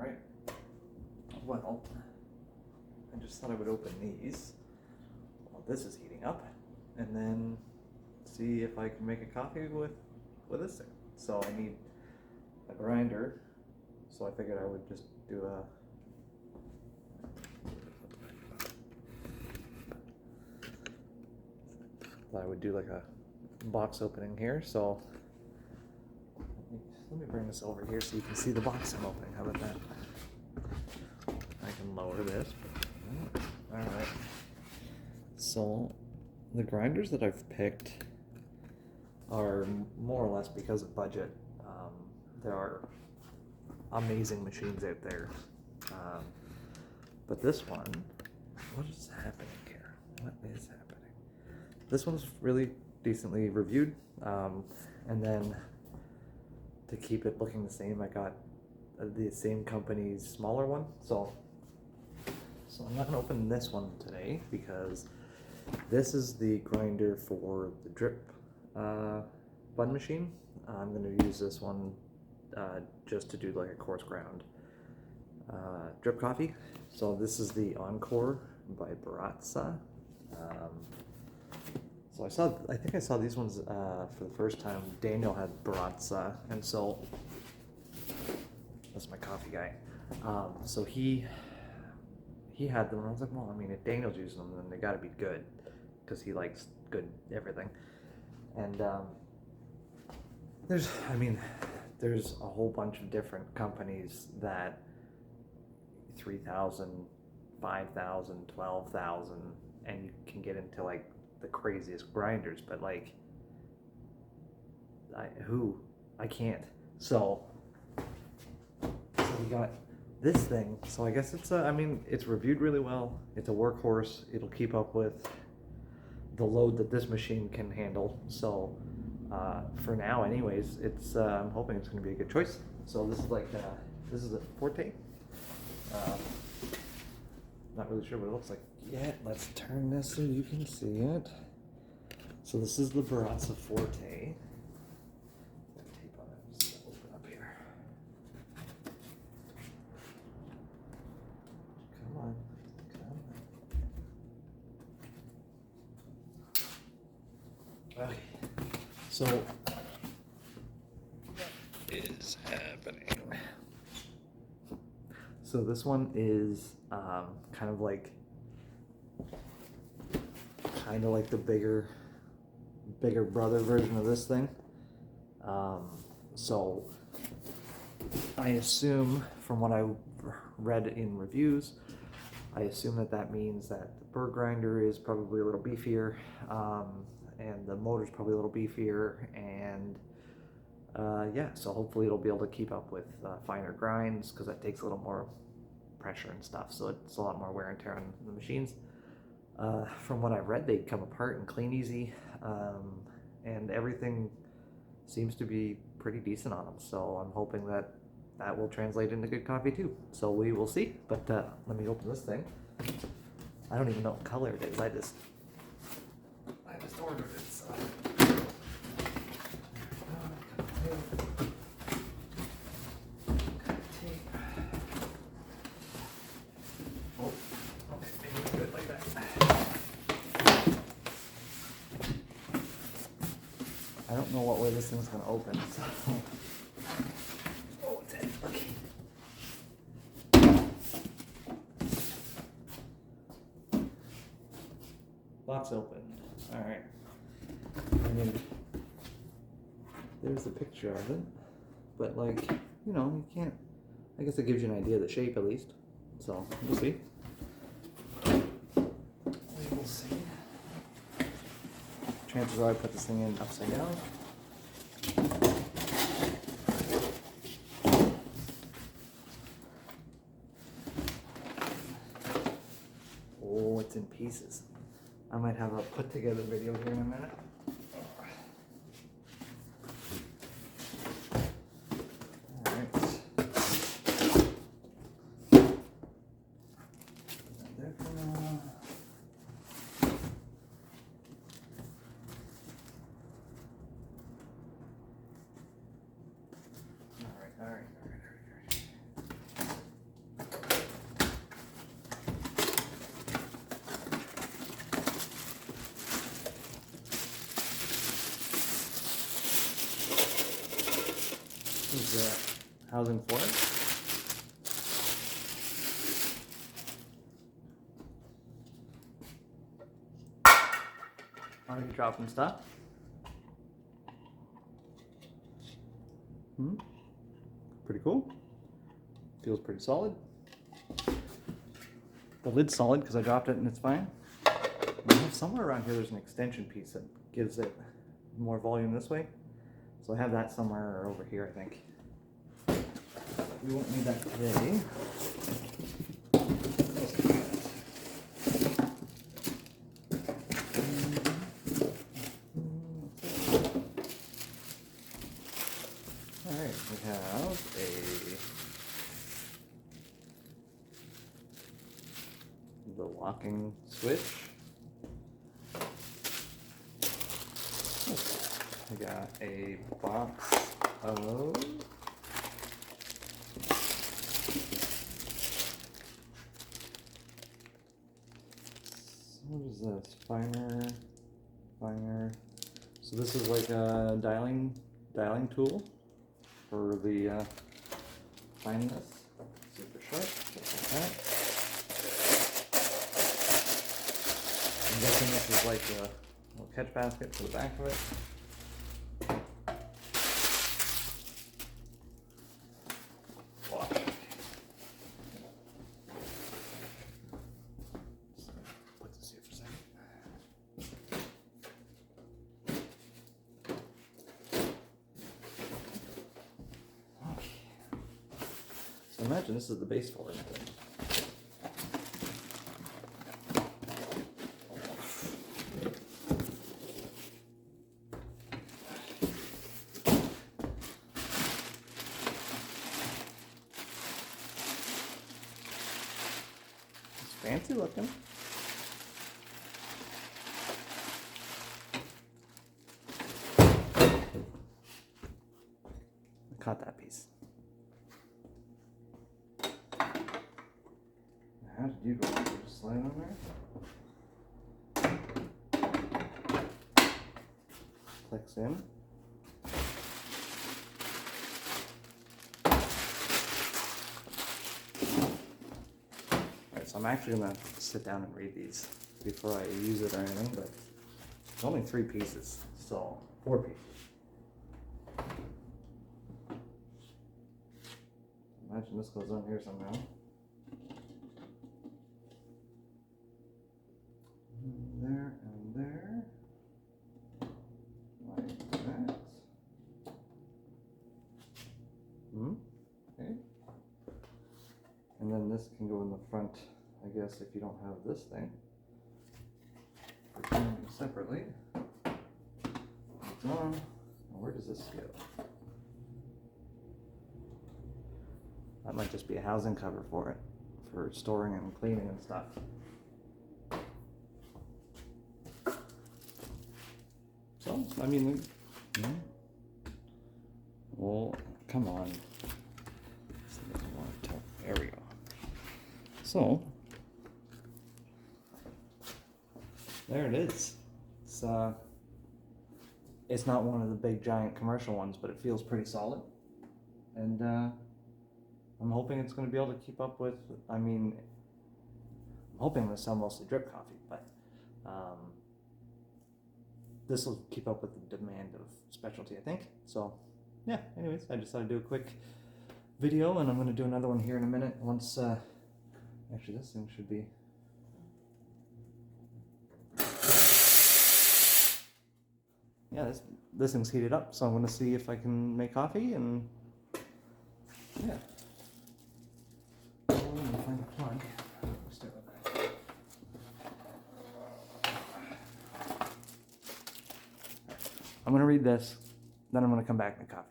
Alright. Well, I just thought I would open these while this is heating up, and then see if I can make a coffee with this thing. So I need a grinder, so I figured I would just do like a box opening here. So let me bring this over here so you can see the box I'm opening. How about that? I can lower this. All right. So the grinders that I've picked are more or less because of budget. There are amazing machines out there. But this one, what is happening here? What is happening? This one's really decently reviewed. And then to keep it looking the same, I got the same company's smaller one. So I'm not gonna open this one today because this is the grinder for the drip bun machine. I'm gonna use this one just to do like a coarse ground drip coffee. So this is the Encore by Baratza. So I think I saw these ones for the first time. Daniel had Baratza, and so that's my coffee guy. So he had them, and I was like, well, I mean, if Daniel's using them, then they got to be good, because he likes good everything. And there's a whole bunch of different companies that 3,000, 5,000, 12,000, and you can get into like the craziest grinders, but like I can't. So we got this thing. So I guess it's it's reviewed really well. It's a workhorse. It'll keep up with the load that this machine can handle. So for now, anyways, it's I'm hoping it's going to be a good choice. So this is a Forte. Not really sure what it looks like yet. Let's turn this so you can see it. So this is the Baratza Forte. Tape on it. Just open up here. Come on. Okay. So what is happening? So this one is kind of like the bigger brother version of this thing. So I assume, from what I read in reviews, I assume that means that the burr grinder is probably a little beefier, and the motor's probably a little beefier, and yeah, so hopefully it'll be able to keep up with finer grinds, because that takes a little more pressure and stuff, so it's a lot more wear and tear on the machines. From what I've read, they come apart and clean easy, and everything seems to be pretty decent on them, so I'm hoping that will translate into good coffee too. So we will see, but let me open this thing. I don't even know what color it is. I just ordered it, so. I don't know what way this thing's gonna open, so. Oh, it's in. Okay. Box open. Alright. I mean, there's a picture of it. But, like, you can't. I guess it gives you an idea of the shape at least. So, we'll see. We will see. Chances are I put this thing in upside down. Oh, it's in pieces. I might have a put together video here in a minute. All right. This is housing for it. Already dropping stuff. Pretty cool. Feels pretty solid. The lid's solid because I dropped it and it's fine. I have somewhere around here there's an extension piece that gives it more volume this way. So I have that somewhere over here, I think. We won't need that today. Alright, we have the locking switch. I got a box of what is this? Finer. So this is like a dialing tool for the fineness. Super sharp, just like that. I'm guessing this is like a little catch basket for the back of it. Put this here for a second. Okay. So imagine this is the base for it. Fancy looking. I caught that piece. How did you go? Did you just slide on there? Clicks in. So I'm actually gonna sit down and read these before I use it or anything, but it's only 3 pieces, so 4 pieces. Imagine this goes on here somehow. There and there. Like that. Okay. And then this can go in the front, I guess, if you don't have this thing. Separately. It's on. Now where does this go? That might just be a housing cover for it, for storing and cleaning and stuff. So, I mean, well, come on. There we go. So, there it is. It's not one of the big giant commercial ones, but it feels pretty solid. And I'm hoping it's going to be able to keep up with, I'm hoping to sell mostly drip coffee, but this will keep up with the demand of specialty, I think. So, yeah, anyways, I decided to do a quick video, and I'm going to do another one here in a minute once, actually this thing should be, yeah, this thing's heated up, so I'm going to see if I can make coffee, and yeah. I'm going to find a plug. Let's start with that. I'm going to read this, then I'm going to come back and make coffee.